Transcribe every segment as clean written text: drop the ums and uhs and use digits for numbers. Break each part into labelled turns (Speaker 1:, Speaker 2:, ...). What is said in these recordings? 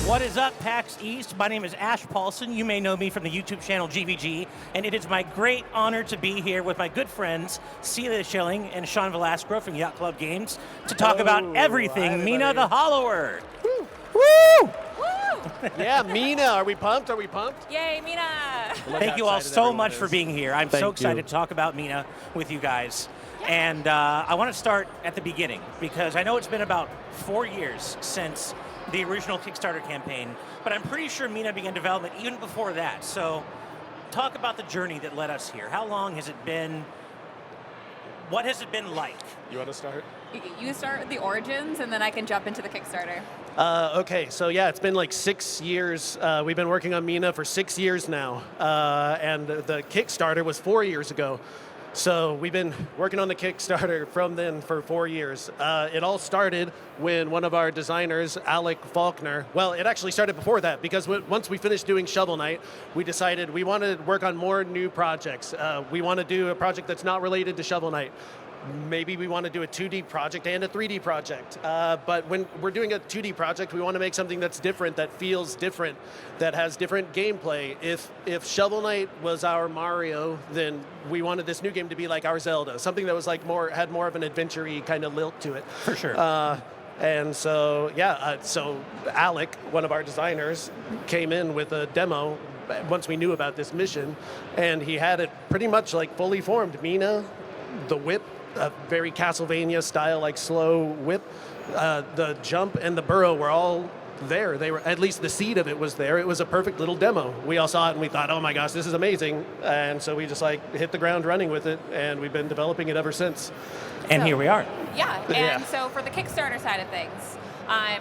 Speaker 1: What is up, PAX East? My name is Ash Paulson. You may know me from the YouTube channel GVG, and it is my great honor to be here with my good friends Celia Schilling and Sean Velasquez from Yacht Club Games to talk about everything Mina the Hollower.
Speaker 2: Woo!
Speaker 1: Woo!
Speaker 2: Yeah, Mina, are we pumped? Are we pumped?
Speaker 3: Yay, Mina!
Speaker 1: Thank you all so much for being here. I'm so excited to talk about Mina with you guys. Yeah. And I want to start at the beginning because I know it's been about 4 years since the original Kickstarter campaign, but I'm pretty sure Mina began development even before that. So talk about the journey that led us here. How long has it been? What has it been like?
Speaker 2: You want to start?
Speaker 3: You start with the origins, and then I can jump into the Kickstarter.
Speaker 2: Okay, so yeah, it's been like 6 years. We've been working on Mina for 6 years now, and the Kickstarter was 4 years ago. So we've been working on the Kickstarter from then for 4 years. It all started when one of our designers, Alec Faulkner, well, it actually started before that because once we finished doing Shovel Knight, we decided we wanted to work on more new projects. We want to do a project that's not related to Shovel Knight. Maybe we want to do a 2D project and a 3D project. But when we're doing a 2D project, we want to make something that's different, that feels different, that has different gameplay. If Shovel Knight was our Mario, then we wanted this new game to be like our Zelda, something that was like had more of an adventure-y kind of lilt to it.
Speaker 1: For sure.
Speaker 2: And so, yeah, so Alec, one of our designers, came in with a demo once we knew about this mission, and he had it pretty much like fully formed. Mina, the whip, a very Castlevania style, like slow whip. The jump and the burrow were all there. They were, at least the seed of it was there. It was a perfect little demo. We all saw it and we thought, oh my gosh, this is amazing. And so we just like hit the ground running with it, and we've been developing it ever since.
Speaker 1: And here we are.
Speaker 3: Yeah, and so for the Kickstarter side of things,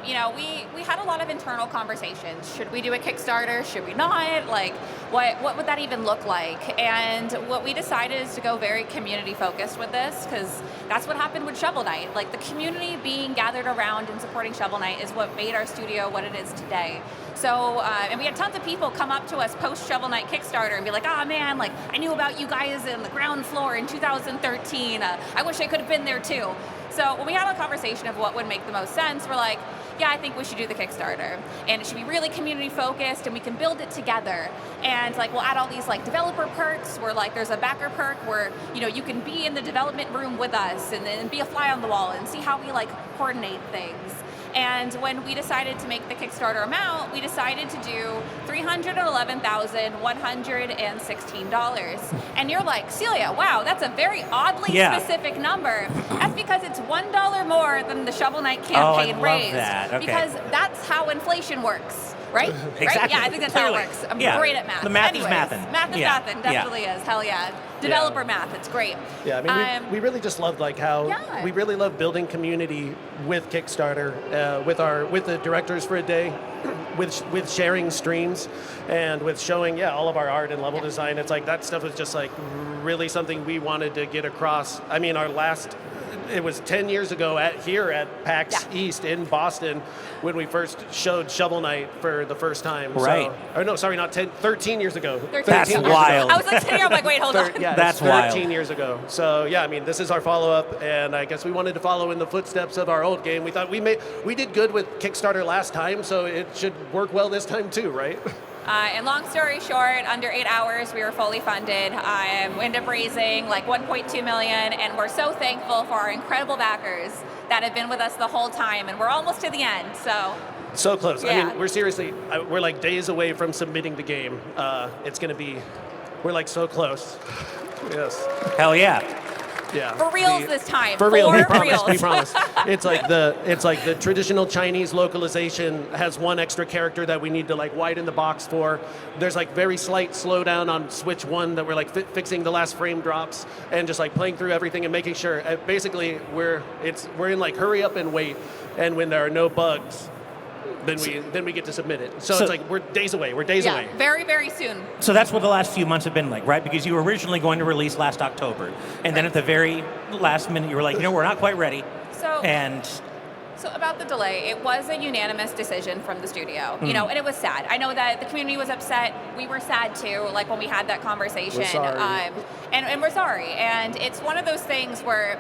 Speaker 3: you know, we had a lot of internal conversations. Should we do a Kickstarter? Should we not? Like, what would that even look like? And what we decided is to go very community focused with this, because that's what happened with Shovel Knight. Like, the community being gathered around and supporting Shovel Knight is what made our studio what it is today. So, and we had tons of people come up to us post Shovel Knight Kickstarter and be like, "Ah, man, like, I knew about you guys in the ground floor in 2013. I wish I could have been there too." So when we had a conversation of what would make the most sense, we're like, yeah, I think we should do the Kickstarter. And it should be really community focused, and we can build it together. And like, we'll add all these like developer perks where like there's a backer perk where, you know, you can be in the development room with us and then be a fly on the wall and see how we like coordinate things. And when we decided to make the Kickstarter amount, we decided to do $311,116. And you're like, Celia, wow, that's a very oddly specific number. That's because it's $1 more than the Shovel Knight campaign raised.
Speaker 1: That. Okay.
Speaker 3: Because that's how inflation works, right?
Speaker 1: Exactly.
Speaker 3: Right? Yeah, I think that's how it works. I'm great at math.
Speaker 1: The math
Speaker 3: Anyways,
Speaker 1: is mathin'.
Speaker 3: Math is mathin', definitely is. Hell yeah. Developer math, it's great.
Speaker 2: Yeah, I mean, we really just loved like how we really love building community with Kickstarter, with the directors for a day, with sharing streams, and with showing all of our art and level design. It's like that stuff was just like really something we wanted to get across. I mean, it was 10 years ago here at PAX East in Boston when we first showed Shovel Knight for the first time.
Speaker 1: Right.
Speaker 2: So, or no, sorry, not 10, 13 years ago.
Speaker 3: 13
Speaker 1: That's
Speaker 3: years
Speaker 1: wild.
Speaker 3: Ago. I was like sitting here, I'm like, wait, hold on.
Speaker 2: Yeah,
Speaker 1: that's
Speaker 2: 13
Speaker 1: wild.
Speaker 2: years ago. So yeah, I mean, this is our follow-up, and I guess we wanted to follow in the footsteps of our old game. We thought we did good with Kickstarter last time, so it should work well this time too, right?
Speaker 3: And long story short, under 8 hours, we were fully funded. We ended up raising like 1.2 million, and we're so thankful for our incredible backers that have been with us the whole time, and we're almost to the end,
Speaker 2: So close.
Speaker 3: Yeah.
Speaker 2: I mean, we're like days away from submitting the game. We're like so close. Yes.
Speaker 1: Hell yeah.
Speaker 2: Yeah.
Speaker 3: For reals this time.
Speaker 2: For real, we promise.
Speaker 3: reals.
Speaker 2: We promise. It's like the traditional Chinese localization has one extra character that we need to like widen the box for. There's like very slight slowdown on Switch 1 that we're like fixing the last frame drops and just like playing through everything and making sure. Basically, we're in like hurry up and wait, and when there are no bugs, then we get to submit it. So it's like we're days away. We're days away.
Speaker 3: Very, very soon.
Speaker 1: So that's what the last few months have been like, right? Because you were originally going to release last October, and then at the very last minute, you were like, we're not quite ready.
Speaker 3: So about the delay, it was a unanimous decision from the studio, you know, and it was sad. I know that the community was upset. We were sad too, like when we had that conversation.
Speaker 2: We're sorry.
Speaker 3: And we're sorry. And it's one of those things where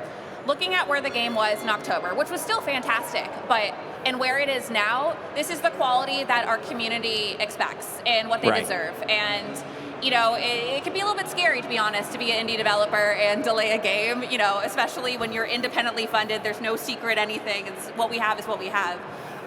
Speaker 3: looking at where the game was in October, which was still fantastic, but and where it is now, this is the quality that our community expects and what they deserve. And you know, it can be a little bit scary, to be honest, to be an indie developer and delay a game, you know, especially when you're independently funded. There's no secret anything. It's what we have is what we have.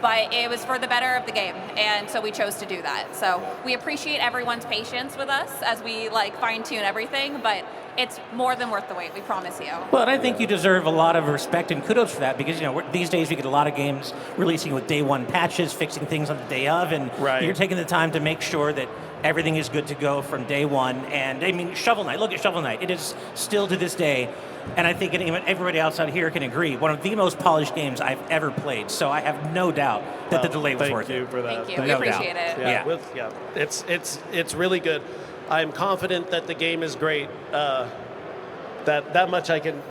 Speaker 3: But it was for the better of the game, and so we chose to do that. So we appreciate everyone's patience with us as we like fine-tune everything, but it's more than worth the wait, we promise you.
Speaker 1: Well, and I think you deserve a lot of respect and kudos for that, because you know these days we get a lot of games releasing with day one patches, fixing things on the day of, and you're taking the time to make sure that everything is good to go from day one. And I mean, Shovel Knight, look at Shovel Knight. It is still to this day, and I think everybody outside here can agree, one of the most polished games I've ever played. So I have no doubt that the delay was worth it.
Speaker 2: Thank you for that.
Speaker 3: Thank you, we appreciate it.
Speaker 2: Yeah, it's really good. I'm confident that the game is great. That much I can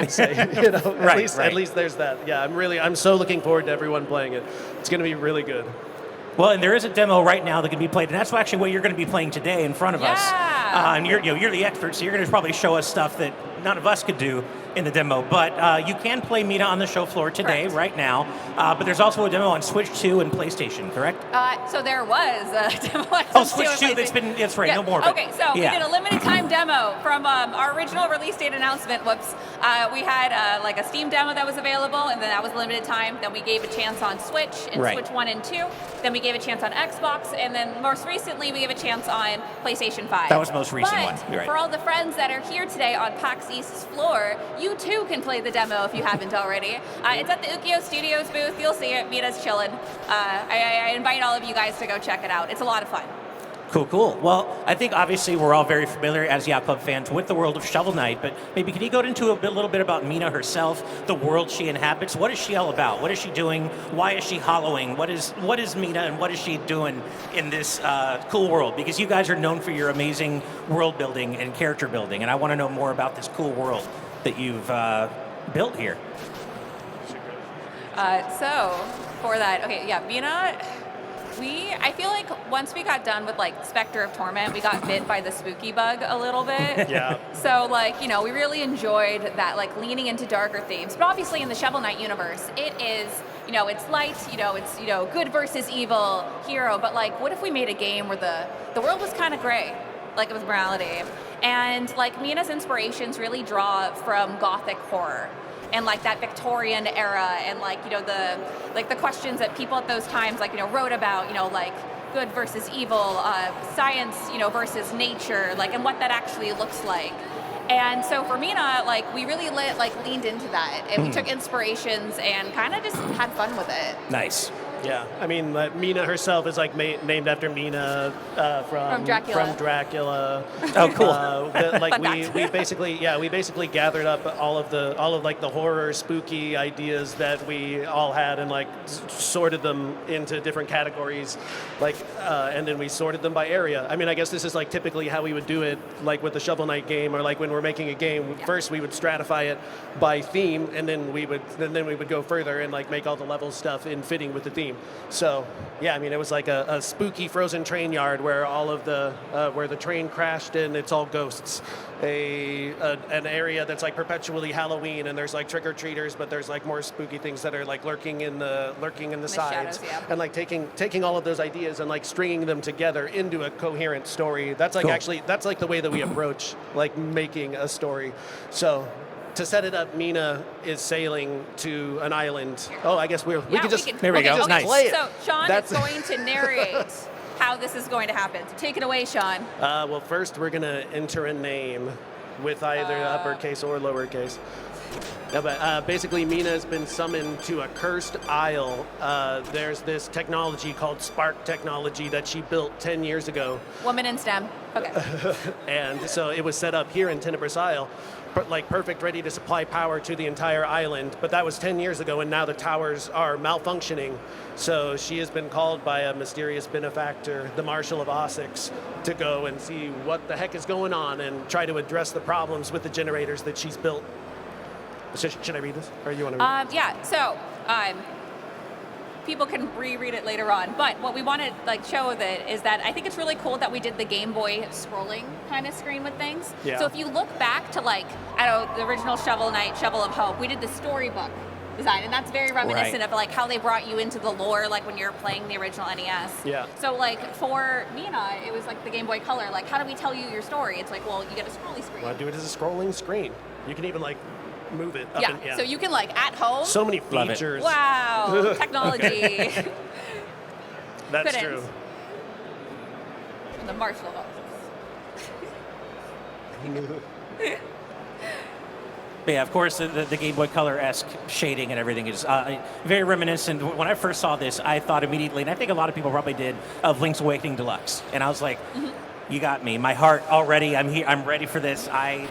Speaker 2: say. You know, at least there's that. Yeah, I'm so looking forward to everyone playing it. It's going to be really good.
Speaker 1: Well, and there is a demo right now that can be played, and that's actually what you're going to be playing today in front of us. And you're the expert, so you're going to probably show us stuff that none of us could do in the demo. But you can play Mina on the show floor today, right now. But there's also a demo on Switch 2 and PlayStation, correct?
Speaker 3: So there was a demo on
Speaker 1: Switch 2. That's right. No more.
Speaker 3: Okay, so we did a limited time demo from our original release date announcement. We had like a Steam demo that was available, and then that was limited time. Then we gave a chance on Switch and Switch 1 and 2. Then we gave a chance on Xbox, and then most recently we gave a chance on PlayStation 5.
Speaker 1: That was the most recent one. You're right.
Speaker 3: For all the friends that are here today on PAX East's floor, you too can play the demo if you haven't already. It's at the Ukyo Studios booth. You'll see it. Mina's chilling. I invite all of you guys to go check it out. It's a lot of fun.
Speaker 1: Cool. Well, I think obviously we're all very familiar as Yacht Club fans with the world of Shovel Knight, but maybe can you go into a little bit about Mina herself, the world she inhabits? What is she all about? What is she doing? Why is she hollowing? What is Mina, and what is she doing in this cool world? Because you guys are known for your amazing world building and character building, and I want to know more about this cool world that you've built here.
Speaker 3: So for that, Mina. I feel like once we got done with like Spectre of Torment, we got bit by the spooky bug a little bit. So like, you know, we really enjoyed that, like leaning into darker themes. But obviously in the Shovel Knight universe, it is, you know, it's light, you know, it's, you know, good versus evil hero. But like, what if we made a game where the world was kind of gray, like it was morality? And like Mina's inspirations really draw from Gothic horror. And like that Victorian era, and like, you know, the questions that people at those times, like, you know, wrote about, you know, like good versus evil, science, you know, versus nature, like, and what that actually looks like. And so for Mina, like, we really leaned into that, and we took inspirations and kind of just had fun with it.
Speaker 1: Nice.
Speaker 2: Yeah, I mean, Mina herself is like named after Mina from Dracula.
Speaker 1: Oh, cool.
Speaker 2: We basically gathered up all of like the horror, spooky ideas that we all had, and like sorted them into different categories, like, and then we sorted them by area. I mean, I guess this is like typically how we would do it, like with the Shovel Knight game, or like when we're making a game. First, we would stratify it by theme, and then we would go further and like make all the level stuff in fitting with the theme. So, yeah, I mean, it was like a spooky frozen train yard where all of where the train crashed and it's all ghosts. An area that's like perpetually Halloween, and there's like trick-or-treaters, but there's like more spooky things that are like lurking in the sides.
Speaker 3: Shadows,
Speaker 2: and like taking all of those ideas and like stringing them together into a coherent story. That's like that's like the way that we approach like making a story. So, to set it up, Mina is sailing to an island. Oh, I guess we can just
Speaker 1: there we go. Nice.
Speaker 2: Play it.
Speaker 3: So Sean is going to narrate how this is going to happen. So take it away, Sean.
Speaker 2: Well, first we're going to enter a name with either uppercase or lowercase. Yeah, but basically, Mina has been summoned to a cursed isle. There's this technology called spark technology that she built 10 years ago.
Speaker 3: Woman in STEM. Okay.
Speaker 2: And so it was set up here in Tenebrous Isle, like perfect, ready to supply power to the entire island. But that was 10 years ago, and now the towers are malfunctioning. So she has been called by a mysterious benefactor, the Marshal of Ossex, to go and see what the heck is going on and try to address the problems with the generators that she's built. Should I read this, or you want to read it?
Speaker 3: Yeah. So people can reread it later on. But what we want to like show with it is that I think it's really cool that we did the Game Boy scrolling kind of screen with things.
Speaker 2: Yeah.
Speaker 3: So if you look back to like, I don't know, the original Shovel Knight, Shovel of Hope, we did the storybook design, and that's very reminiscent of like how they brought you into the lore, like when you're playing the original NES.
Speaker 2: Yeah.
Speaker 3: So like for Mina, it was like the Game Boy Color. Like, how do we tell you your story? It's like, well, you get a scrolly screen.
Speaker 2: Well, do it as a scrolling screen. You can even like move it up
Speaker 3: Yeah.
Speaker 2: and
Speaker 3: So you can like at home.
Speaker 2: so many
Speaker 1: Love it.
Speaker 2: features.
Speaker 3: Wow, technology.
Speaker 2: That's
Speaker 3: Couldn't.
Speaker 2: true.
Speaker 3: The martial arts.
Speaker 1: But yeah, of course, the Game Boy Color-esque shading and everything is very reminiscent. When I first saw this, I thought immediately, and I think a lot of people probably did, of Link's Awakening Deluxe. And I was like, you got me. My heart already, I'm here, I'm ready for this. I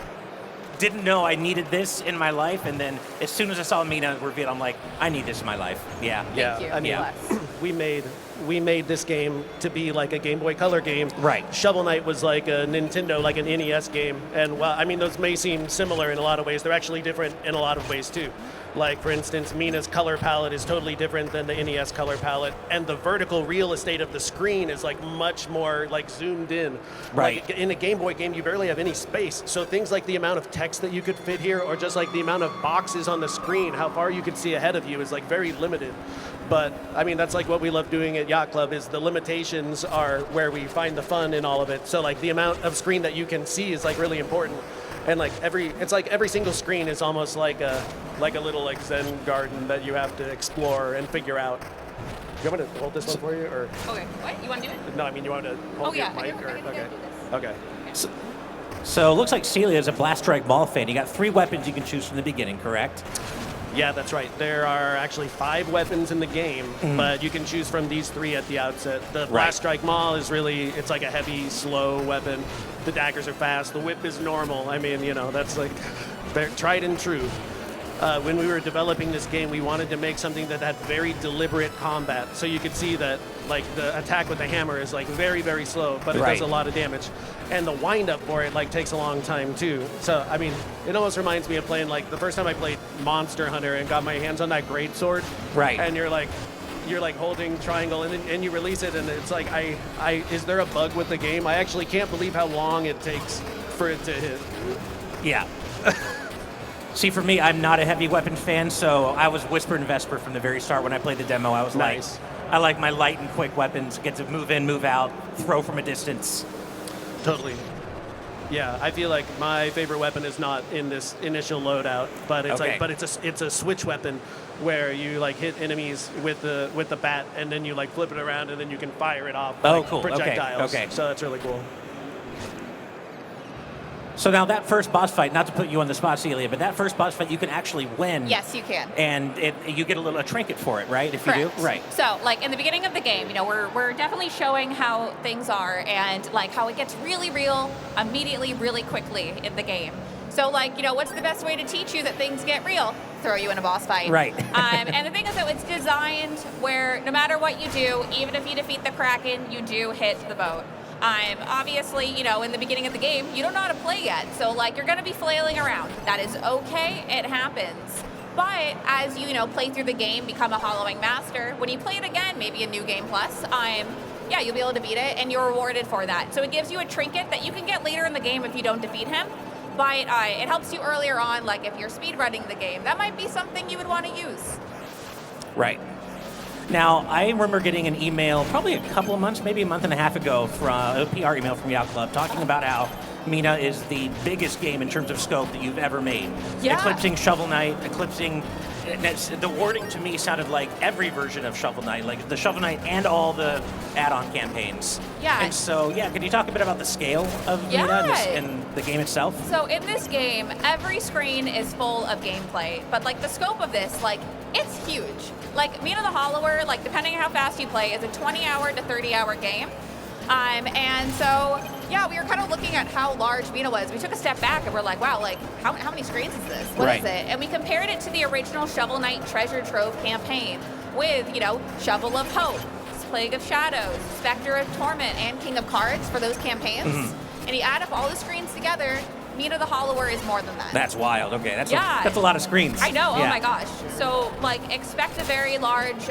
Speaker 1: didn't know I needed this in my life, and then as soon as I saw Mina revealed, I'm like, I need this in my life. Yeah.
Speaker 2: Yeah,
Speaker 3: Thank you.
Speaker 2: I mean,
Speaker 3: Bless.
Speaker 2: we made this game to be like a Game Boy Color game.
Speaker 1: Right.
Speaker 2: Shovel Knight was like a Nintendo, like an NES game, and well, I mean, those may seem similar in a lot of ways. They're actually different in a lot of ways too. Like, for instance, Mina's color palette is totally different than the NES color palette, and the vertical real estate of the screen is like much more like zoomed in.
Speaker 1: Right.
Speaker 2: Like, in a Game Boy game, you barely have any space. So things like the amount of text that you could fit here, or just like the amount of boxes on the screen, how far you could see ahead of you is like very limited. But I mean, that's like what we love doing at Yacht Club, is the limitations are where we find the fun in all of it. So like the amount of screen that you can see is like really important. And like every single screen is almost like a little like Zen garden that you have to explore and figure out. You want me to hold this one for you, or?
Speaker 3: Okay. What? You want to do it?
Speaker 2: No, I mean, you want to hold your
Speaker 3: I
Speaker 2: mic,
Speaker 3: can
Speaker 2: or
Speaker 3: do
Speaker 2: okay.
Speaker 3: this.
Speaker 2: Okay.
Speaker 1: So it looks like Celia is a Blast Strike Ball fan. You got 3 weapons you can choose from the beginning, correct?
Speaker 2: Yeah, that's right. There are actually 5 weapons in the game, but you can choose from these 3 at the outset. The Blast Strike Maul is really, it's like a heavy, slow weapon. The daggers are fast. The whip is normal. I mean, you know, that's like tried and true. When we were developing this game, we wanted to make something that had very deliberate combat. So you could see that, like, the attack with the hammer is like very, very slow, but it does a lot of damage. And the wind-up for it like takes a long time too. So I mean, it almost reminds me of playing like the first time I played Monster Hunter and got my hands on that great sword.
Speaker 1: Right.
Speaker 2: And you're like holding triangle and you release it, and it's like, is there a bug with the game? I actually can't believe how long it takes for it to hit.
Speaker 1: Yeah. See, for me, I'm not a heavy weapon fan, so I was Whisper and Vesper from the very start. When I played the demo, I was
Speaker 2: Nice.
Speaker 1: I like my light and quick weapons, get to move in, move out, throw from a distance.
Speaker 2: Totally. Yeah, I feel like my favorite weapon is not in this initial loadout, but it's it's a switch weapon where you like hit enemies with the bat, and then you like flip it around, and then you can fire it off like
Speaker 1: Cool.
Speaker 2: projectiles.
Speaker 1: Okay.
Speaker 2: So that's really cool.
Speaker 1: So now that first boss fight, not to put you on the spot, Celia, but that first boss fight you can actually win.
Speaker 3: Yes, you can.
Speaker 1: And you get a trinket for it, right? If
Speaker 3: Correct.
Speaker 1: you do, right?
Speaker 3: So, like in the beginning of the game, you know, we're definitely showing how things are and like how it gets really real immediately, really quickly in the game. So, like, you know, what's the best way to teach you that things get real? Throw you in a boss fight.
Speaker 1: Right.
Speaker 3: And the thing is that it's designed where no matter what you do, even if you defeat the Kraken, you do hit the boat. Obviously, you know, in the beginning of the game, you don't know how to play yet. So, like, you're going to be flailing around. That is okay. It happens. But as you know, play through the game, become a hollowing master, when you play it again, maybe a new game plus, you'll be able to beat it, and you're rewarded for that. So it gives you a trinket that you can get later in the game if you don't defeat him. But it helps you earlier on, like if you're speedrunning the game. That might be something you would want to use.
Speaker 1: Right. Now, I remember getting an email probably a couple of months, maybe a month and a half ago, from a PR email from Yacht Club talking about how Mina is the biggest game in terms of scope that you've ever made.
Speaker 3: Yeah.
Speaker 1: Eclipsing Shovel Knight, the wording to me sounded like every version of Shovel Knight, like the Shovel Knight and all the add-on campaigns.
Speaker 3: Yeah.
Speaker 1: And so, could you talk a bit about the scale of Mina and the game itself?
Speaker 3: So in this game, every screen is full of gameplay, but like the scope of this, like it's huge. Like Mina the Hollower, like depending on how fast you play, is a 20-hour to 30-hour game. And so, we were kind of looking at how large Mina was. We took a step back and we're like, wow, like how many screens is this? What is it? And we compared it to the original Shovel Knight Treasure Trove campaign with, you know, Shovel of Hope, Plague of Shadows, Spectre of Torment, and King of Cards for those campaigns. Mm-hmm. And you add up all the screens together, Mina the Hollower is more than that.
Speaker 1: That's wild. Okay, that's a lot of screens.
Speaker 3: I know.
Speaker 1: Yeah.
Speaker 3: Oh my gosh. So like, expect a very large,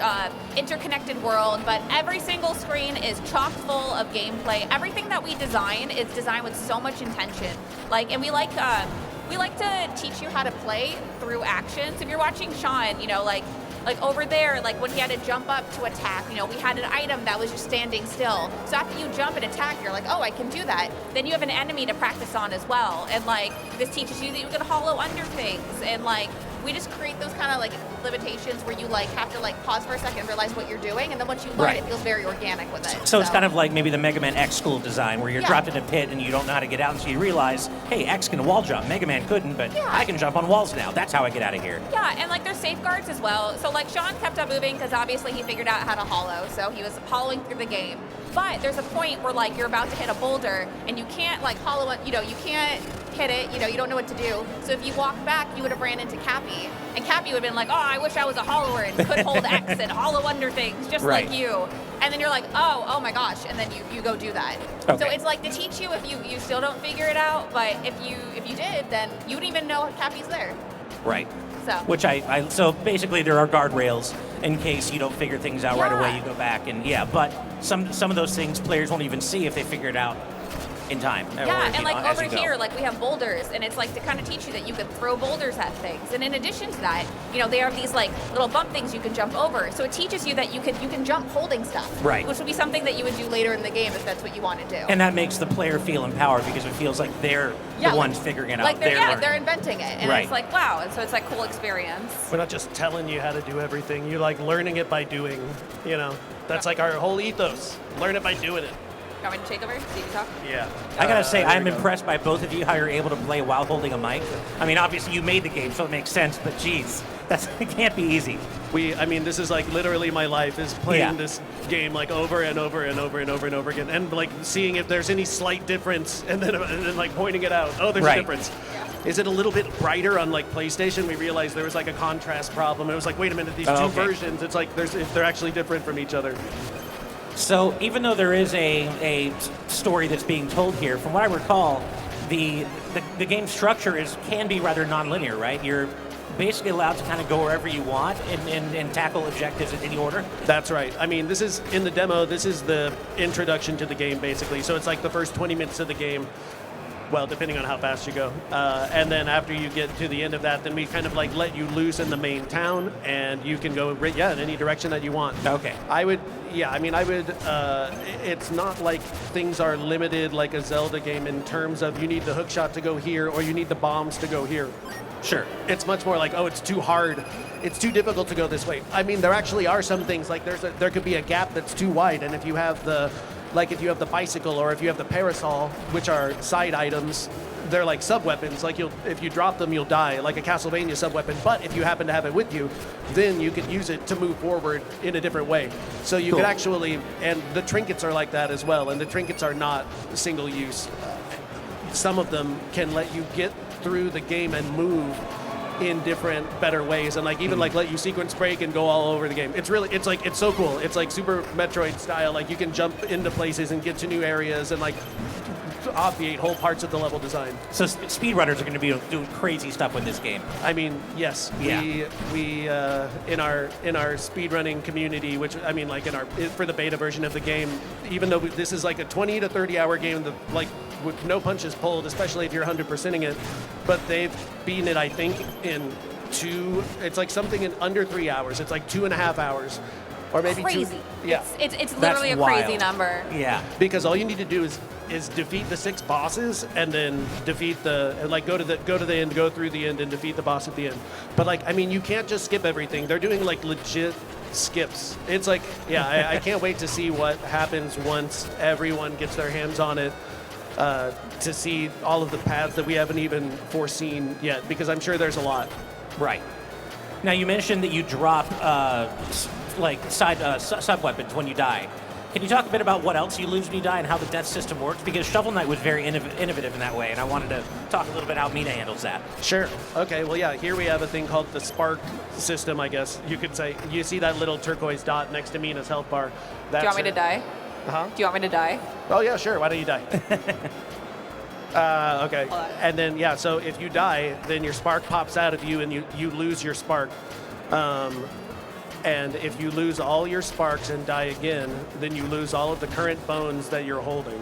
Speaker 3: interconnected world, but every single screen is chock full of gameplay. Everything that we design is designed with so much intention. Like, and we we like to teach you how to play through actions. If you're watching Sean, you know, like over there, like when he had to jump up to attack, you know, we had an item that was just standing still. So after you jump and attack, you're like, oh, I can do that. Then you have an enemy to practice on as well. And like, this teaches you that you can hollow under things. And like, we just create those kind of like limitations where you like have to like pause for a second and realize what you're doing, and then once you learn, it feels very organic with it.
Speaker 1: So it's kind of like maybe the Mega Man X school design, where you're dropped in a pit and you don't know how to get out, and so you realize, hey, X can wall jump, Mega Man couldn't, but I can jump on walls now. That's how I get out of here.
Speaker 3: Yeah, and like there's safeguards as well. So like Sean kept on moving because obviously he figured out how to hollow, so he was hollowing through the game. But there's a point where like you're about to hit a boulder and you can't like hollow it, you know, you can't hit it, you know, you don't know what to do. So if you walk back, you would have ran into Cappy. And Cappy would have been like, oh, I wish I was a hollower and could hold X and hollow under things just like you. And then you're like, oh my gosh, and then you go do that. Okay. So it's like to teach you if you still don't figure it out, but if you did, then you wouldn't even know Cappy's there.
Speaker 1: Right.
Speaker 3: So.
Speaker 1: Which so basically there are guardrails in case you don't figure things out right away, you go back and but some of those things players won't even see if they figure it out in time.
Speaker 3: Yeah, and like over here, like we have boulders, and it's like to kind of teach you that you could throw boulders at things. And in addition to that, you know, they have these like little bump things you can jump over. So it teaches you that you can jump holding stuff.
Speaker 1: Right.
Speaker 3: Which would be something that you would do later in the game if that's what you want to do.
Speaker 1: And that makes the player feel empowered because it feels like they're the ones figuring it out.
Speaker 3: Like they're inventing it. And it's like, wow. And so it's like cool experience.
Speaker 2: We're not just telling you how to do everything. You're like learning it by doing, you know. That's like our whole ethos. Learn it by doing it.
Speaker 3: You want me to take over so you can talk?
Speaker 2: Yeah.
Speaker 1: I gotta say, I'm impressed by both of you, how you're able to play while holding a mic. I mean, obviously you made the game, so it makes sense, but geez, it can't be easy.
Speaker 2: I mean, this is like literally my life is playing this game like over and over and over and over and over again, and like seeing if there's any slight difference, and then like pointing it out. Oh, there's a difference. Yeah. Is it a little bit brighter on like PlayStation? We realized there was like a contrast problem. It was like, wait a minute, these two versions, it's like they're actually different from each other.
Speaker 1: So even though there is a story that's being told here, from what I recall, the game structure can be rather non-linear, right? You're basically allowed to kind of go wherever you want and tackle objectives in any order.
Speaker 2: That's right. I mean, this is in the demo. This is the introduction to the game, basically. So it's like the first 20 minutes of the game. Well, depending on how fast you go. And then after you get to the end of that, then we kind of like let you loose in the main town, and you can go, in any direction that you want.
Speaker 1: Okay.
Speaker 2: It's not like things are limited like a Zelda game in terms of you need the hookshot to go here or you need the bombs to go here.
Speaker 1: Sure.
Speaker 2: It's much more like, oh, it's too hard. It's too difficult to go this way. I mean, there actually are some things, like there could be a gap that's too wide, and if you have the bicycle or if you have the parasol, which are side items, they're like sub-weapons. Like if you drop them, you'll die, like a Castlevania sub-weapon. But if you happen to have it with you, then you can use it to move forward in a different way. So you could actually, and the trinkets are like that as well, and the trinkets are not single use. Some of them can let you get through the game and move in different, better ways, and like even like let you sequence break and go all over the game. It's so cool. It's like Super Metroid style. Like you can jump into places and get to new areas and like obviate whole parts of the level design.
Speaker 1: So speedrunners are going to be doing crazy stuff with this game.
Speaker 2: I mean, yes, we in our speedrunning community, which I mean, like for the beta version of the game, even though this is like a 20 to 30 hour game, like with no punches pulled, especially if you're 100%ing it, but they've beaten it, I think, it's like something in under 3 hours. It's like 2.5 hours. Or maybe
Speaker 3: crazy.
Speaker 2: 2. Yeah.
Speaker 3: It's literally a crazy number.
Speaker 1: Yeah.
Speaker 2: Because all you need to do is defeat the 6 bosses and then defeat go to the end, go through the end and defeat the boss at the end. But like, I mean, you can't just skip everything. They're doing like legit skips. It's like, I can't wait to see what happens once everyone gets their hands on it. To see all of the paths that we haven't even foreseen yet, because I'm sure there's a lot.
Speaker 1: Right. Now, you mentioned that you drop sub-weapons when you die. Can you talk a bit about what else you lose when you die and how the death system works? Because Shovel Knight was very innovative in that way, and I wanted to talk a little bit how Mina handles that.
Speaker 2: Sure. Okay, well, yeah, here we have a thing called the spark system, I guess you could say. You see that little turquoise dot next to Mina's health bar.
Speaker 3: Do you want me to die?
Speaker 2: Uh-huh.
Speaker 3: Do you want me to die?
Speaker 2: Oh, yeah, sure. Why don't you die? Okay. And then, so if you die, then your spark pops out of you and you lose your spark. And if you lose all your sparks and die again, then you lose all of the current bones that you're holding.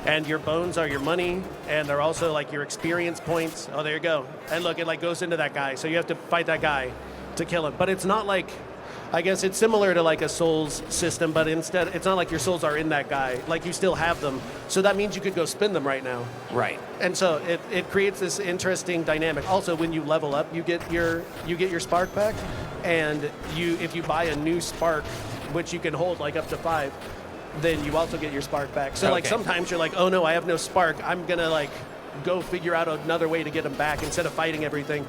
Speaker 2: And your bones are your money, and they're also like your experience points. Oh, there you go. And look, it like goes into that guy. So you have to fight that guy to kill him. But it's not like, I guess it's similar to like a souls system, but instead it's not like your souls are in that guy. Like you still have them. So that means you could go spin them right now.
Speaker 1: Right.
Speaker 2: And so it creates this interesting dynamic. Also, when you level up, you get your spark back, and if you buy a new spark, which you can hold like up to 5, then you also get your spark back. So like sometimes you're like, oh no, I have no spark. I'm gonna like go figure out another way to get them back instead of fighting everything.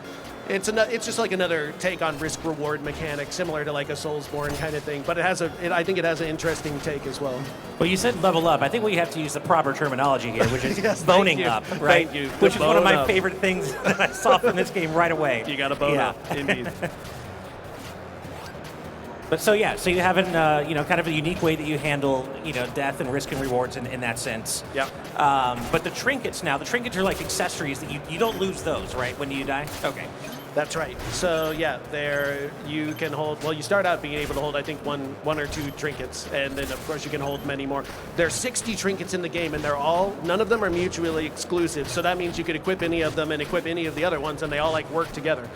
Speaker 2: It's just like another take on risk reward mechanic, similar to like a Soulsborne kind of thing. But I think it has an interesting take as well.
Speaker 1: Well, you said level up. I think we have to use the proper terminology here, which is
Speaker 2: yes,
Speaker 1: boning up, right?
Speaker 2: Thank you.
Speaker 1: Which is one of my favorite things that I saw from this game right away.
Speaker 2: You got to bone up, indeed.
Speaker 1: But so you have an kind of a unique way that you handle death and risk and rewards in that sense.
Speaker 2: Yeah.
Speaker 1: But the trinkets are like accessories that you don't lose those, right, when you die? Okay.
Speaker 2: That's right. So yeah, there you can hold. Well, you start out being able to hold, I think, one or two trinkets, and then of course you can hold many more. There's 60 trinkets in the game, and none of them are mutually exclusive. So that means you could equip any of them and equip any of the other ones, and they all like work together.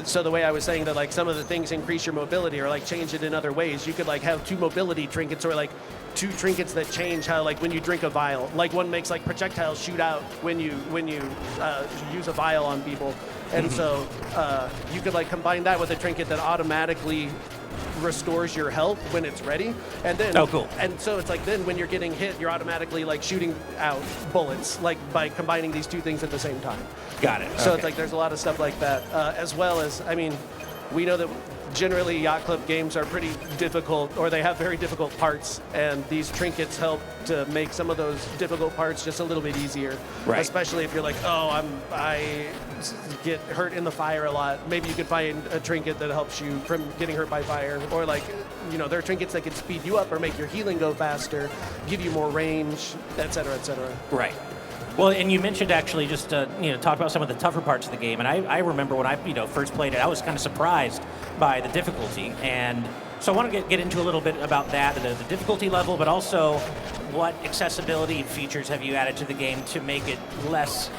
Speaker 2: So the way I was saying that like some of the things increase your mobility or like change it in other ways, you could like have 2 mobility trinkets or like 2 trinkets that change how like when you drink a vial. Like one makes like projectiles shoot out when you use a vial on people. And so you could like combine that with a trinket that automatically restores your health when it's ready. And then
Speaker 1: cool.
Speaker 2: And so it's like then when you're getting hit, you're automatically like shooting out bullets, like by combining these 2 things at the same time.
Speaker 1: Got it.
Speaker 2: So it's like there's a lot of stuff like that, as well as, I mean, we know that generally Yacht Club games are pretty difficult, or they have very difficult parts, and these trinkets help to make some of those difficult parts just a little bit easier.
Speaker 1: Right.
Speaker 2: Especially if you're like, I get hurt in the fire a lot. Maybe you could find a trinket that helps you from getting hurt by fire, or like, there are trinkets that can speed you up or make your healing go faster, give you more range, et cetera, et cetera.
Speaker 1: Right. Well, and you mentioned actually just talk about some of the tougher parts of the game, and I remember when I first played it, I was kind of surprised by the difficulty, and so I want to get into a little bit about that, the difficulty level, but also what accessibility features have you added to the game to make it less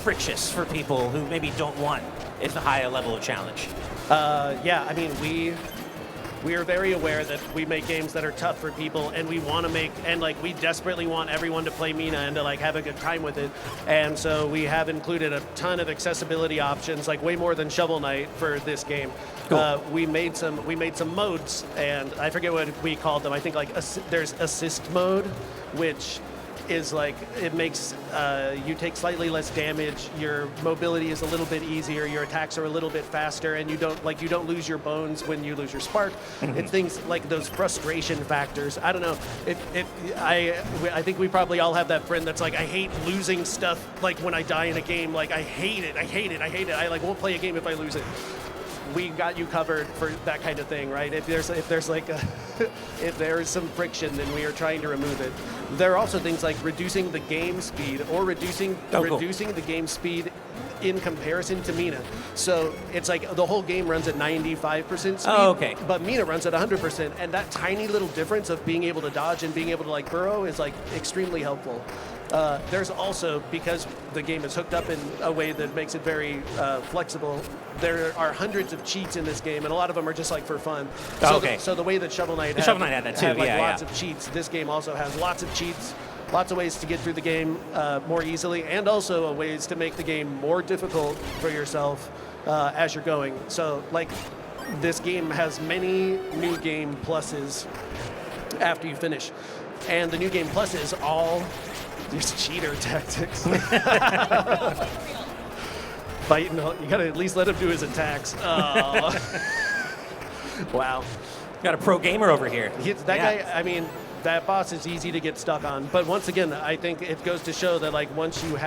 Speaker 1: frictious for people who maybe don't want as high a level of challenge?
Speaker 2: Yeah, I mean, we are very aware that we make games that are tough for people, and we want to make, and like we desperately want everyone to play Mina and to like have a good time with it. And so we have included a ton of accessibility options, like way more than Shovel Knight for this game. Cool. We made some modes, and I forget what we called them. I think like there's assist mode, which is like, it makes you take slightly less damage, your mobility is a little bit easier, your attacks are a little bit faster, and you don't lose your bones when you lose your spark. It's things like those frustration factors. I don't know, I think we probably all have that friend that's like, I hate losing stuff, like when I die in a game, like I hate it, I like won't play a game if I lose it. We got you covered for that kind of thing, right? If there's like if there is some friction, then we are trying to remove it. There are also things like reducing the game speed, or reducing the game speed in comparison to Mina. So it's like the whole game runs at 95% speed.
Speaker 1: Oh, okay.
Speaker 2: But Mina runs at 100%, and that tiny little difference of being able to dodge and being able to like burrow is like extremely helpful. There's also, because the game is hooked up in a way that makes it very flexible, there are hundreds of cheats in this game, and a lot of them are just like for fun. So the way that Shovel Knight had that too, lots of cheats, this game also has lots of cheats, lots of ways to get through the game more easily, and also ways to make the game more difficult for yourself as you're going. So like, this game has many new game pluses after you finish, and the new game pluses all these cheater tactics. Fighting, you gotta at least let him do his attacks. Oh. Wow.
Speaker 1: Got a pro gamer over here.
Speaker 2: Guy, I mean, that boss is easy to get stuck on. But once again, I think it goes to show that like once you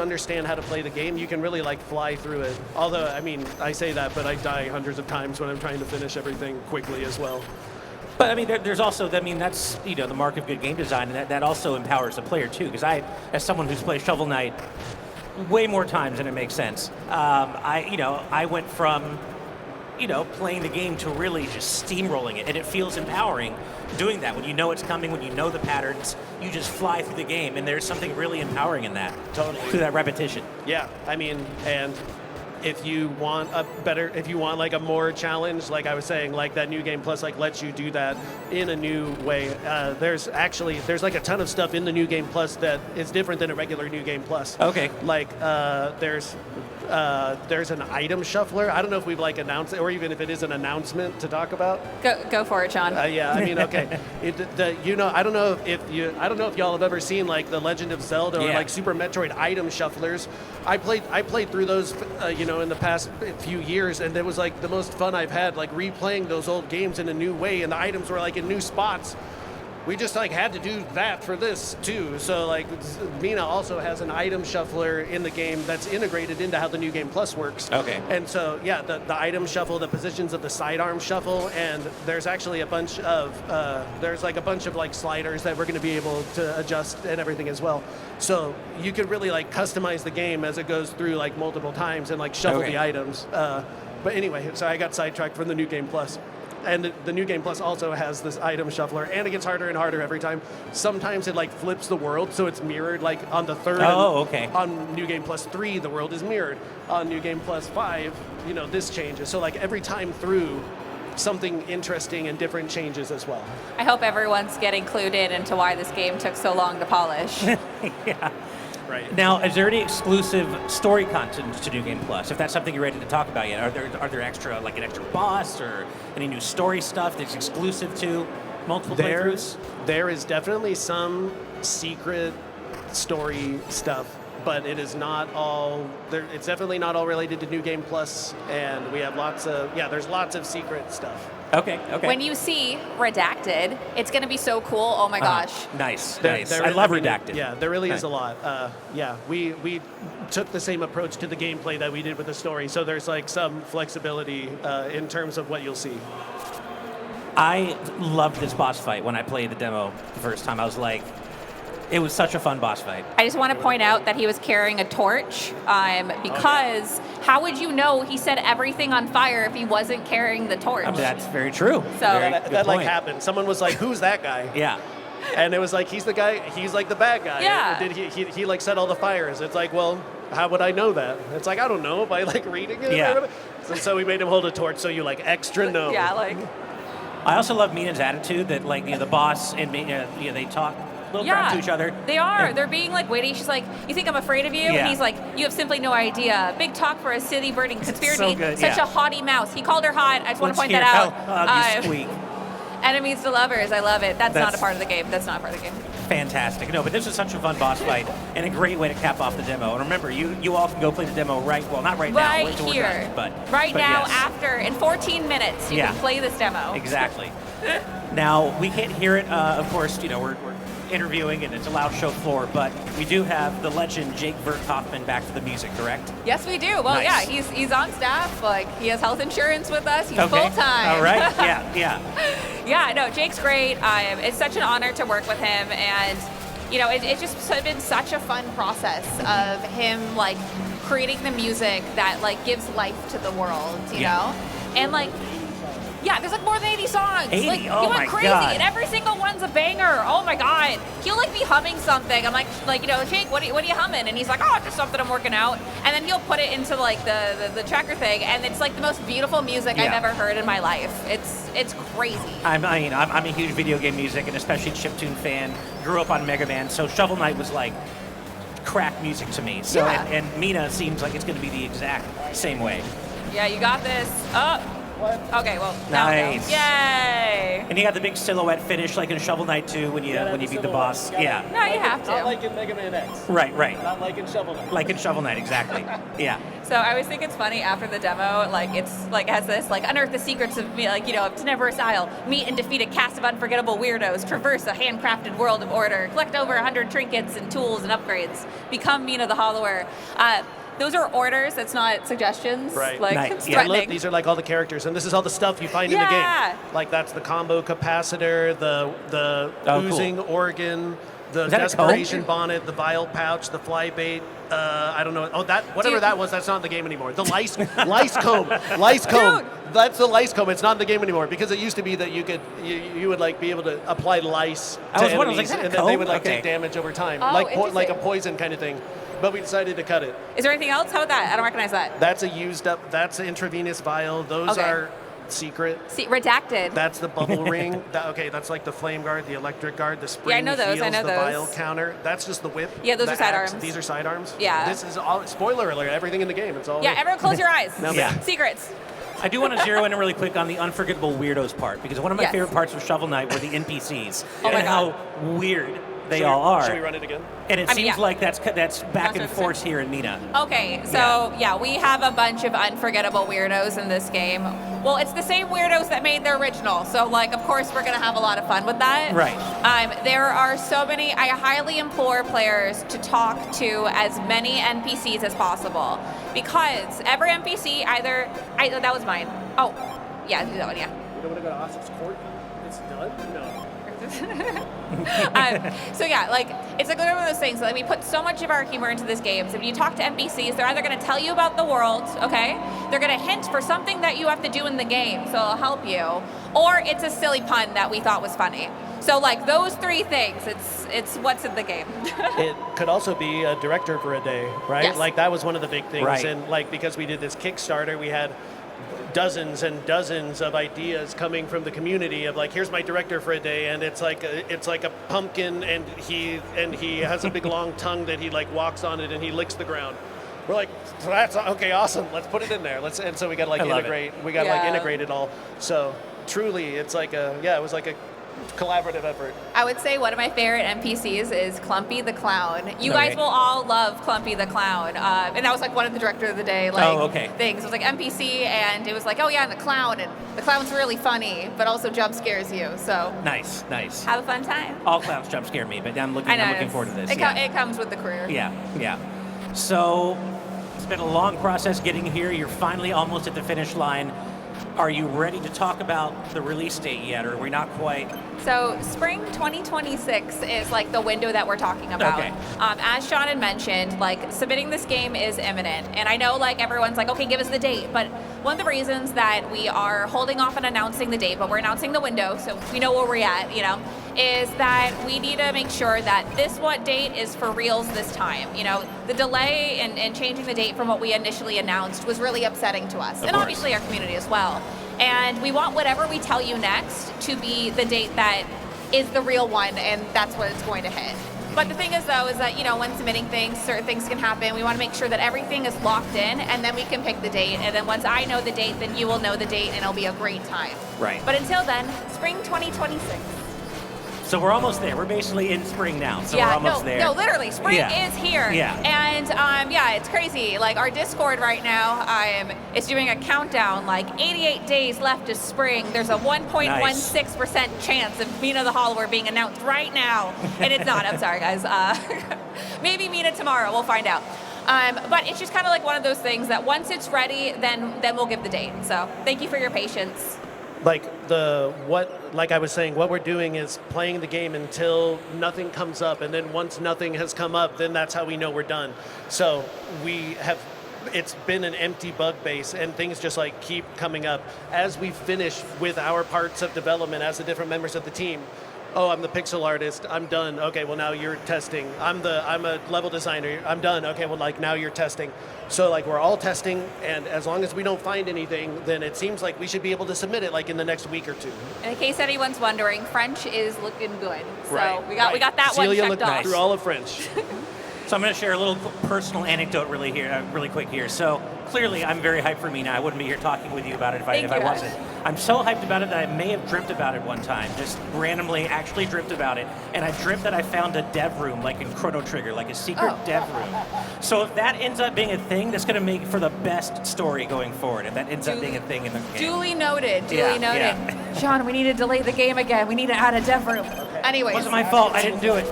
Speaker 2: understand how to play the game, you can really like fly through it. Although, I mean, I say that, but I die hundreds of times when I'm trying to finish everything quickly as well.
Speaker 1: But I mean, there's also, I mean, that's the mark of good game design, and that also empowers the player too. Because as someone who's played Shovel Knight way more times than it makes sense, I went from playing the game to really just steamrolling it, and it feels empowering doing that when you know it's coming, when you know the patterns, you just fly through the game, and there's something really empowering in that.
Speaker 2: Totally.
Speaker 1: Through that repetition.
Speaker 2: Yeah, I mean, and if you want like a more challenge, like I was saying, like that New Game Plus like lets you do that in a new way. There's like a ton of stuff in the New Game Plus that is different than a regular New Game Plus.
Speaker 1: Okay.
Speaker 2: Like there's an item shuffler. I don't know if we've like announced it, or even if it is an announcement to talk about.
Speaker 3: Go for it, Sean.
Speaker 2: Yeah, I mean, okay. I don't know if y'all have ever seen like the Legend of Zelda or like Super Metroid item shufflers. I played through those, in the past few years, and it was like the most fun I've had, like replaying those old games in a new way, and the items were like in new spots. We just like had to do that for this too. So like Mina also has an item shuffler in the game that's integrated into how the New Game Plus works.
Speaker 1: Okay.
Speaker 2: And so yeah, the item shuffle, the positions of the sidearm shuffle, and there's actually a bunch of like sliders that we're going to be able to adjust and everything as well. So you could really like customize the game as it goes through like multiple times and like shuffle the items. But anyway, so I got sidetracked from the New Game Plus. And the New Game Plus also has this item shuffler, and it gets harder and harder every time. Sometimes it like flips the world, so it's mirrored like on the third.
Speaker 1: Oh, okay.
Speaker 2: On New Game Plus 3, the world is mirrored. On New Game Plus 5, this changes. So like every time through, something interesting and different changes as well.
Speaker 3: I hope everyone's getting clued in into why this game took so long to polish.
Speaker 1: Yeah.
Speaker 2: Right.
Speaker 1: Now, is there any exclusive story content to New Game Plus? If that's something you're ready to talk about yet, are there extra like an extra boss or any new story stuff that's exclusive to multiple playthroughs?
Speaker 2: There is definitely some secret story stuff, but it is not all. It's definitely not all related to New Game Plus, and we have there's lots of secret stuff.
Speaker 1: Okay.
Speaker 3: When you see Redacted, it's going to be so cool. Oh my gosh.
Speaker 1: Nice. I love Redacted.
Speaker 2: Yeah, there really is a lot. We took the same approach to the gameplay that we did with the story, so there's like some flexibility in terms of what you'll see.
Speaker 1: I loved this boss fight when I played the demo the first time. I was like, it was such a fun boss fight.
Speaker 3: I just want to point out that he was carrying a torch because how would you know he set everything on fire if he wasn't carrying the torch?
Speaker 1: That's very true.
Speaker 3: So
Speaker 2: that like happened. Someone was like, "Who's that guy?"
Speaker 1: Yeah.
Speaker 2: And it was like, he's the guy. He's like the bad guy.
Speaker 3: Yeah.
Speaker 2: Did he like set all the fires? It's like, well, how would I know that? It's like, I don't know, by like reading it.
Speaker 1: Yeah.
Speaker 2: So we made him hold a torch, so you like extra know.
Speaker 3: Yeah, like.
Speaker 1: I also love Mina's attitude that like the boss and Mina, they talk a little crap to each other.
Speaker 3: They are. They're being like witty. She's like, "You think I'm afraid of you?"
Speaker 1: Yeah.
Speaker 3: And he's like, "You have simply no idea. Big talk for a city burning conspiracy.
Speaker 1: So good,
Speaker 3: Such a haughty mouse." He called her hot. I just want to point that out.
Speaker 1: How you squeak.
Speaker 3: Enemies to lovers. I love it. That's not a part of the game. That's not a part of the game.
Speaker 1: Fantastic. No, but this was such a fun boss fight and a great way to cap off the demo. And remember, you all can go play the demo not right now.
Speaker 3: Right
Speaker 1: wait till we're
Speaker 3: here.
Speaker 1: done, but
Speaker 3: right now,
Speaker 1: yes.
Speaker 3: after, in 14 minutes, you can play this demo.
Speaker 1: Exactly. Now, we can't hear it, of course, we're interviewing and it's a loud show floor, but we do have the legend Jake Verthoffman back for the music, correct?
Speaker 3: Yes, we do. Well,
Speaker 1: nice.
Speaker 3: yeah, he's on staff. Like, he has health insurance with us. He's full-time.
Speaker 1: All right. Yeah.
Speaker 3: Yeah, no, Jake's great. It's such an honor to work with him, and it's just been such a fun process of him like creating the music that like gives life to the world, you know, and like. Yeah, there's like more than 80 songs.
Speaker 1: 80?
Speaker 3: Like, he
Speaker 1: oh
Speaker 3: went crazy, and every single one's a banger. Oh my god, he'll like be humming something. I'm like, Jake, what are you humming? And he's like, oh, just something I'm working out. And then he'll put it into like the tracker thing, and it's like the most beautiful music I've ever heard in my life. It's crazy.
Speaker 1: I'm a huge video game music and especially chiptune fan. Grew up on Mega Man, so Shovel Knight was like crack music to me. So and Mina seems like it's going to be the exact same way.
Speaker 3: Yeah, you got this. Oh. Okay, well,
Speaker 1: nice.
Speaker 3: Yay!
Speaker 1: And you got the big silhouette finish like in Shovel Knight 2 when you beat the boss. Yeah.
Speaker 3: No, you have to.
Speaker 2: Not like in Mega Man X.
Speaker 1: Right.
Speaker 2: Not like in Shovel Knight.
Speaker 1: Like in Shovel Knight, exactly. Yeah.
Speaker 3: So I always think it's funny after the demo, like it's like has this like unearth the secrets of of Tenebris Isle, meet and defeat a cast of unforgettable weirdos, traverse a handcrafted world of order, collect over 100 trinkets and tools and upgrades, become Mina the Hollower. Those are orders. That's not suggestions.
Speaker 2: Right.
Speaker 3: Like,
Speaker 1: nice.
Speaker 3: it's
Speaker 2: Yeah, look, these are like all the characters, and this is all the stuff you find in the game. Like that's the combo capacitor, the oozing organ, The
Speaker 1: Is that a
Speaker 2: desperation
Speaker 1: comb?
Speaker 2: bonnet, the vial pouch, the fly bait. I don't know. Oh, that whatever
Speaker 3: Dude.
Speaker 2: that was, that's not in the game anymore. The lice comb, lice comb.
Speaker 3: Dude.
Speaker 2: That's the lice comb. It's not in the game anymore because it used to be that you would like be able to apply lice
Speaker 1: I
Speaker 2: to
Speaker 1: was wondering,
Speaker 2: enemies,
Speaker 1: is that a
Speaker 2: and then they
Speaker 1: comb?
Speaker 2: would like
Speaker 1: Okay.
Speaker 2: take damage over time,
Speaker 3: Oh,
Speaker 2: like a
Speaker 3: interesting.
Speaker 2: poison kind of thing. But we decided to cut it.
Speaker 3: Is there anything else? How about that? I don't recognize that.
Speaker 2: That's a used up. That's an intravenous vial. Those
Speaker 3: Okay.
Speaker 2: are secret.
Speaker 3: See, redacted.
Speaker 2: That's the bubble ring. Okay, that's like the flame guard, the electric guard, the spring
Speaker 3: Yeah, I know those,
Speaker 2: heals,
Speaker 3: I know
Speaker 2: the
Speaker 3: those.
Speaker 2: vial counter. That's just the whip.
Speaker 3: Yeah, those
Speaker 2: the
Speaker 3: are sidearms.
Speaker 2: These are sidearms.
Speaker 3: Yeah.
Speaker 2: This is all. Spoiler alert! Everything in the game. It's all.
Speaker 3: Yeah, everyone close your eyes.
Speaker 2: No,
Speaker 1: Yeah.
Speaker 3: Secrets.
Speaker 1: I do want to zero in really quick on the unforgettable weirdos part, because one of my
Speaker 3: Yes.
Speaker 1: favorite parts of Shovel Knight were the NPCs
Speaker 3: Oh my
Speaker 1: and how weird they all are.
Speaker 2: Should we run it again?
Speaker 1: And it
Speaker 3: I mean,
Speaker 1: seems
Speaker 3: yeah.
Speaker 1: like that's back and
Speaker 3: 100%.
Speaker 1: forth here in Mina.
Speaker 3: Okay, so yeah, we have a bunch of unforgettable weirdos in this game. Well, it's the same weirdos that made the original, so like, of course, we're gonna have a lot of fun with that.
Speaker 1: Right.
Speaker 3: There are so many. I highly implore players to talk to as many NPCs as possible, because every NPC that was mine. Oh, yeah, do that one. Yeah.
Speaker 2: You don't want to go to Osip's court? It's done. No.
Speaker 3: So yeah, like it's like one of those things. Like we put so much of our humor into this game. So when you talk to NPCs, they're either going to tell you about the world, okay? They're going to hint for something that you have to do in the game, so it'll help you, or it's a silly pun that we thought was funny. So like those three things, it's what's in the game.
Speaker 2: It could also be a director for a day, right?
Speaker 3: Yes.
Speaker 2: Like that was one of the big things,
Speaker 1: Right.
Speaker 2: and like because we did this Kickstarter, we had dozens and dozens of ideas coming from the community of like, here's my director for a day, and it's like a pumpkin, and he has a big long tongue that he like walks on it and he licks the ground. We're like, that's okay, awesome. Let's put it in there. And so we got to like
Speaker 1: I love
Speaker 2: integrate. We got to like
Speaker 3: Yeah.
Speaker 2: integrate it all. So truly, it's like it was like a collaborative effort.
Speaker 3: I would say one of my favorite NPCs is Clumpy the Clown. You
Speaker 1: Okay.
Speaker 3: guys will all love Clumpy the Clown. And that was like one of the director of the day things. It was like NPC, and it was like, oh yeah, and the clown, and the clown's really funny, but also jump scares you. So
Speaker 1: Nice.
Speaker 3: have a fun time.
Speaker 1: All clowns jump scare me, but I'm looking forward to this.
Speaker 3: It comes with the career.
Speaker 1: Yeah. So it's been a long process getting here. You're finally almost at the finish line. Are you ready to talk about the release date yet, or are we not quite?
Speaker 3: So spring 2026 is like the window that we're talking about.
Speaker 1: Okay.
Speaker 3: As Sean had mentioned, like submitting this game is imminent, and I know like everyone's like, okay, give us the date. But one of the reasons that we are holding off on announcing the date, but we're announcing the window, so we know where we're at, is that we need to make sure that this date is for reals this time. The delay in changing the date from what we initially announced was really upsetting to us, and
Speaker 1: course.
Speaker 3: obviously our community as well. And we want whatever we tell you next to be the date that is the real one, and that's what it's going to hit. But the thing is, though, is that, when submitting things, certain things can happen. We want to make sure that everything is locked in, and then we can pick the date. And then once I know the date, then you will know the date, and it'll be a great time.
Speaker 1: Right.
Speaker 3: But until then, spring 2026.
Speaker 1: So we're almost there. We're basically in spring now, so we're almost there.
Speaker 3: No, literally, spring is here.
Speaker 1: Yeah.
Speaker 3: And it's crazy. Like our Discord right now, it's doing a countdown. Like 88 days left to spring. There's a 1.16% chance of Mina the Hollower being announced right now, and it's not. I'm sorry, guys. Maybe Mina tomorrow. We'll find out. But it's just kind of like one of those things that once it's ready, then we'll give the date. So thank you for your patience.
Speaker 2: Like I was saying, what we're doing is playing the game until nothing comes up, and then once nothing has come up, then that's how we know we're done. So it's been an empty bug base, and things just like keep coming up as we finish with our parts of development as the different members of the team. Oh, I'm the pixel artist. I'm done. Okay, well now you're testing. I'm a level designer. I'm done. Okay, well now you're testing. So we're all testing, and as long as we don't find anything, then it seems like we should be able to submit it in the next week or two.
Speaker 3: In case anyone's wondering, French is looking good. So
Speaker 2: Right,
Speaker 3: we got that
Speaker 2: Celia
Speaker 3: one
Speaker 2: looked
Speaker 3: checked off.
Speaker 2: through all of French.
Speaker 1: So I'm going to share a little personal anecdote really quick here. So clearly I'm very hyped for Mina. I wouldn't be here talking with you about it if I wasn't. I'm so hyped about it that I may have dreamt about it one time, just randomly actually dreamt about it. And I dreamt that I found a dev room, like in Chrono Trigger, like a secret dev room. So if that ends up being a thing, that's going to make for the best story going forward, if that ends up being a thing in the game.
Speaker 3: Duly noted.
Speaker 1: Yeah.
Speaker 3: Sean, we need to delay the game again. We need to add a dev room. Anyways.
Speaker 1: It wasn't my fault. I didn't do it.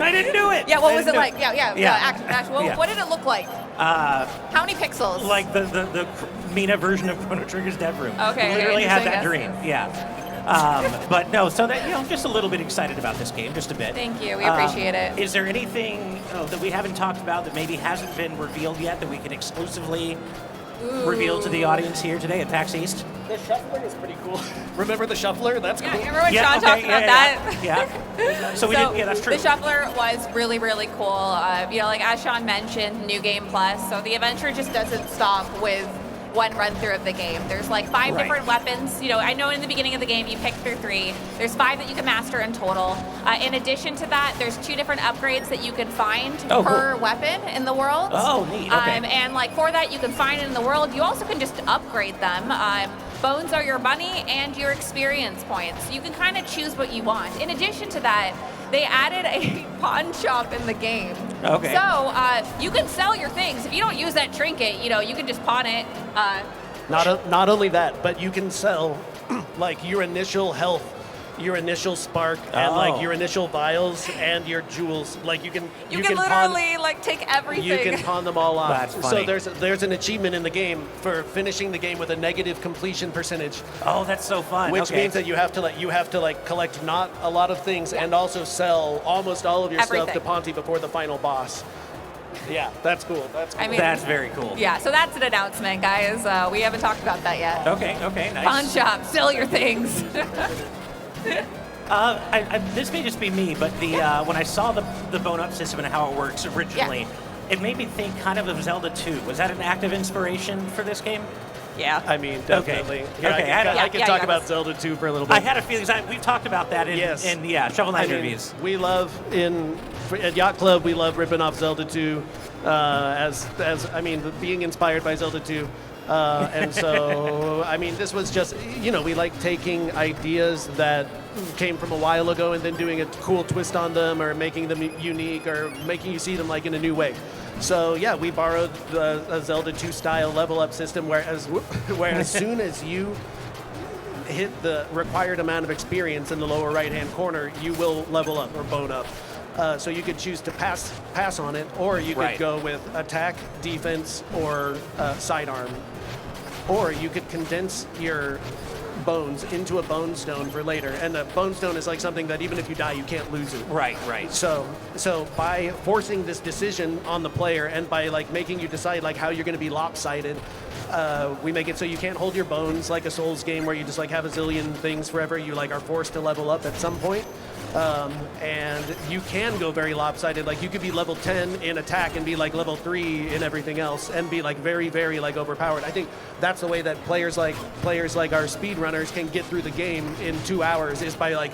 Speaker 1: I didn't do it.
Speaker 3: Yeah, what
Speaker 1: I
Speaker 3: was it
Speaker 1: didn't do
Speaker 3: like? Actually, what did it look like? How many pixels?
Speaker 1: Like the Mina version of Chrono Trigger's dev room.
Speaker 3: Okay,
Speaker 1: Literally had
Speaker 3: interesting,
Speaker 1: that
Speaker 3: yes.
Speaker 1: dream. Yeah. But no, so that, just a little bit excited about this game, just a bit.
Speaker 3: Thank you. We appreciate it.
Speaker 1: Is there anything that we haven't talked about that maybe hasn't been revealed yet that we can exclusively reveal to the audience here today at PAX East?
Speaker 2: The shuffler is pretty cool. Remember the shuffler? That's cool.
Speaker 3: Remember when Sean talked about that?
Speaker 1: Yeah. So we did. Yeah, that's true.
Speaker 3: The shuffler was really, really cool. As Sean mentioned, New Game Plus. So the adventure just doesn't stop with one run through of the game. There's like 5 different weapons. I know in the beginning of the game you pick through 3. There's 5 that you can master in total. In addition to that, there's 2 different upgrades that you can find per weapon in the world.
Speaker 1: Oh, neat. Okay.
Speaker 3: And for that, you can find it in the world. You also can just upgrade them. Bones are your money and your experience points. You can kind of choose what you want. In addition to that, they added a pawn shop in the game.
Speaker 1: Okay.
Speaker 3: So you can sell your things. If you don't use that trinket, you can just pawn it.
Speaker 2: Not only that, but you can sell like your initial health, your initial spark, and like your initial vials and your jewels. Like you can
Speaker 3: literally take everything.
Speaker 2: You can pawn them all off.
Speaker 1: That's funny.
Speaker 2: So there's an achievement in the game for finishing the game with a negative completion percentage.
Speaker 1: Oh, that's so fun.
Speaker 2: Which means that you have to collect not a lot of things and also sell almost all of your stuff to Ponty before the final boss. Yeah, that's cool. That's cool.
Speaker 1: That's very cool.
Speaker 3: Yeah, so that's an announcement, guys. We haven't talked about that yet.
Speaker 1: Okay, nice.
Speaker 3: Pawn shop, sell your things.
Speaker 1: This may just be me, but when I saw the bone-up system and how it works originally, it made me think kind of Zelda 2. Was that an active inspiration for this game?
Speaker 3: Yeah.
Speaker 2: I mean, definitely.
Speaker 1: Okay.
Speaker 2: I can talk about Zelda 2 for a little bit.
Speaker 1: I had a feeling, we've talked about that in Shovel Knight reviews.
Speaker 2: We love, at Yacht Club, we love ripping off Zelda 2 being inspired by Zelda 2. And so, this was just, we like taking ideas that came from a while ago and then doing a cool twist on them or making them unique or making you see them in a new way. So yeah, we borrowed a Zelda 2 style level up system where as soon as you hit the required amount of experience in the lower right hand corner, you will level up or bone up. So you could choose to pass on it, or you could go with attack, defense, or sidearm. Or you could condense your bones into a bone stone for later. And a bone stone is like something that even if you die, you can't lose it.
Speaker 1: Right.
Speaker 2: So by forcing this decision on the player and by making you decide how you're going to be lopsided, we make it so you can't hold your bones like a Souls game where you just have a zillion things forever. You are forced to level up at some point. And you can go very lopsided. You could be level 10 in attack and be level 3 in everything else and be very, very overpowered. I think that's the way that players like our speedrunners can get through the game in 2 hours is by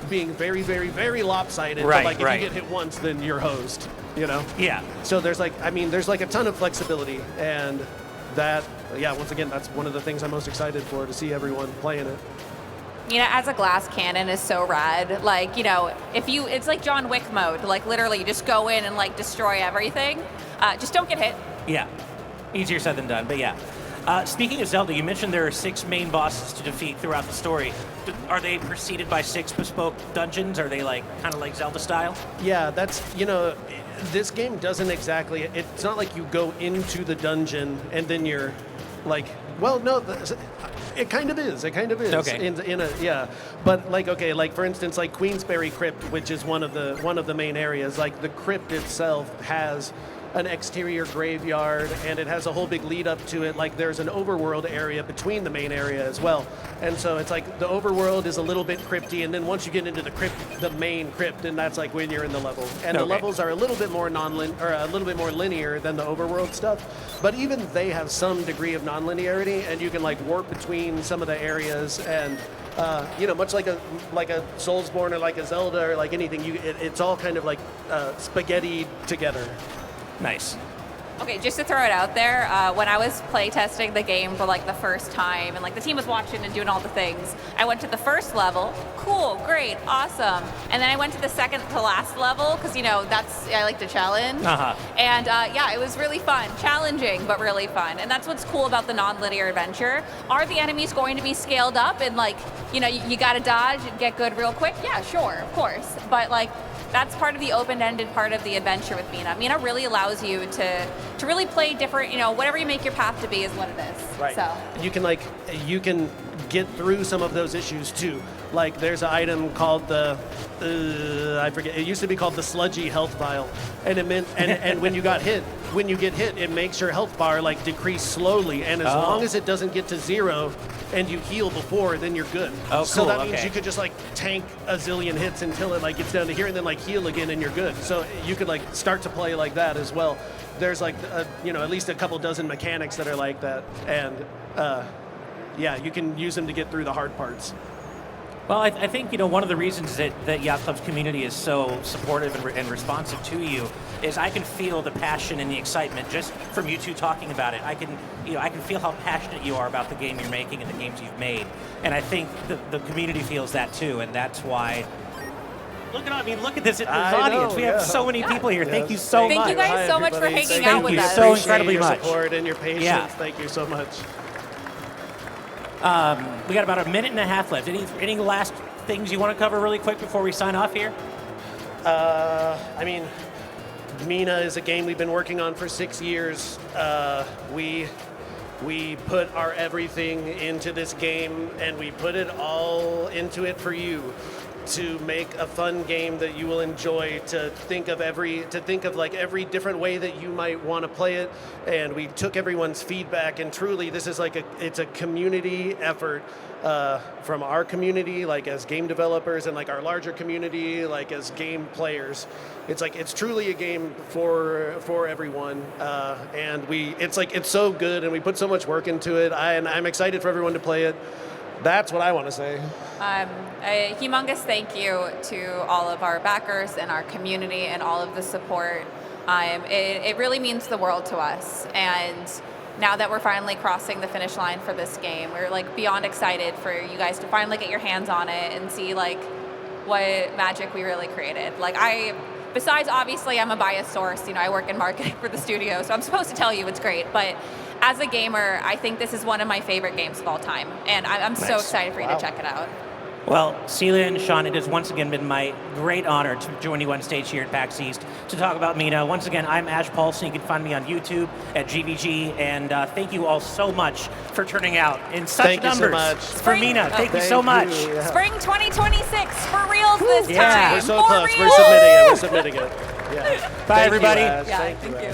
Speaker 2: being very, very, very lopsided.
Speaker 1: Right,
Speaker 2: but if you get hit once, then you're hosed.
Speaker 1: Yeah.
Speaker 2: So there's there's a ton of flexibility, and that once again that's one of the things I'm most excited for, to see everyone playing it.
Speaker 3: As a glass cannon is so rad. It's like John Wick mode. Literally, you just go in and destroy everything. Just don't get hit.
Speaker 1: Yeah, easier said than done. But yeah. Speaking of Zelda, you mentioned there are 6 main bosses to defeat throughout the story. Are they preceded by 6 bespoke dungeons? Are they kind of like Zelda style?
Speaker 2: Yeah, that's this game doesn't exactly. It's not like you go into the dungeon and then you're it kind of is.
Speaker 1: Okay.
Speaker 2: But for instance, Queensberry Crypt, which is one of the main areas. The crypt itself has an exterior graveyard, and it has a whole big lead up to it. There's an overworld area between the main area as well. And so it's the overworld is a little bit crypty, and then once you get into the main crypt, and that's when you're in the level. And the levels are a little bit more a little bit more linear than the overworld stuff. But even they have some degree of non-linearity, and you can warp between some of the areas, and much like a Soulsborne or a Zelda or anything, it's all kind of spaghetti together.
Speaker 1: Nice.
Speaker 3: Okay, just to throw it out there, when I was playtesting the game for the first time, and the team was watching and doing all the things, I went to the first level. Cool, great, awesome. And then I went to the second to last level because I like to challenge. And it was really fun, challenging but really fun. And that's what's cool about the non-linear adventure. Are the enemies going to be scaled up and you got to dodge and get good real quick? Yeah, sure, of course. But that's part of the open-ended part of the adventure with Mina. Mina really allows you to really play different, whatever you make your path to be is what it is.
Speaker 2: Right.
Speaker 3: So
Speaker 2: You can get through some of those issues too. Like there's an item called the I forget. It used to be called the sludgy health vial, and it meant and when you get hit, it makes your health bar like decrease slowly, and as long as it doesn't get to 0 and you heal before, then you're good.
Speaker 1: Oh, cool.
Speaker 2: So that means you could just like tank a zillion hits until it like gets down to here, and then like heal again, and you're good. So you could like start to play like that as well. There's like at least a couple dozen mechanics that are like that, and yeah, you can use them to get through the hard parts.
Speaker 1: Well, I think one of the reasons that Yacht Club's community is so supportive and responsive to you is I can feel the passion and the excitement just from you two talking about it. I can feel how passionate you are about the game you're making and the games you've made, and I think the community feels that too, and that's why. Look at this audience. We have so many people here. Thank you so much.
Speaker 3: Thank you guys so much for hanging out with us.
Speaker 1: Thank you so incredibly
Speaker 2: your
Speaker 1: much.
Speaker 2: Support and your patience.
Speaker 1: Yeah.
Speaker 2: Thank you so much.
Speaker 1: We got about a minute and a half left. Any last things you want to cover really quick before we sign off here?
Speaker 2: I mean, Mina is a game we've been working on for 6 years. We put our everything into this game, and we put it all into it for you, to make a fun game that you will enjoy, to think of every different way that you might want to play it. And we took everyone's feedback, and truly this is it's a community effort from our community, like as game developers, and like our larger community, like as game players. It's truly a game for everyone, and it's so good, and we put so much work into it. I'm excited for everyone to play it. That's what I want to say.
Speaker 3: A humongous thank you to all of our backers and our community and all of the support. It really means the world to us. And now that we're finally crossing the finish line for this game, we're like beyond excited for you guys to finally get your hands on it and see like what magic we really created. Besides, obviously, I'm a biased source. I work in marketing for the studio, so I'm supposed to tell you it's great. But as a gamer, I think this is one of my favorite games of all time, and I'm so excited for you to check it out.
Speaker 1: Well, Celia and Sean, it has once again been my great honor to join you on stage here at PAX East to talk about Mina. Once again, I'm Ash Paulson. You can find me on YouTube at GVG, and thank you all so much for turning out in such numbers for Mina. Thank you so much.
Speaker 3: Yeah. Spring 2026 for reals this time.
Speaker 2: We're so close. We're submitting it. Yeah.
Speaker 1: Bye, everybody.
Speaker 3: Thank you.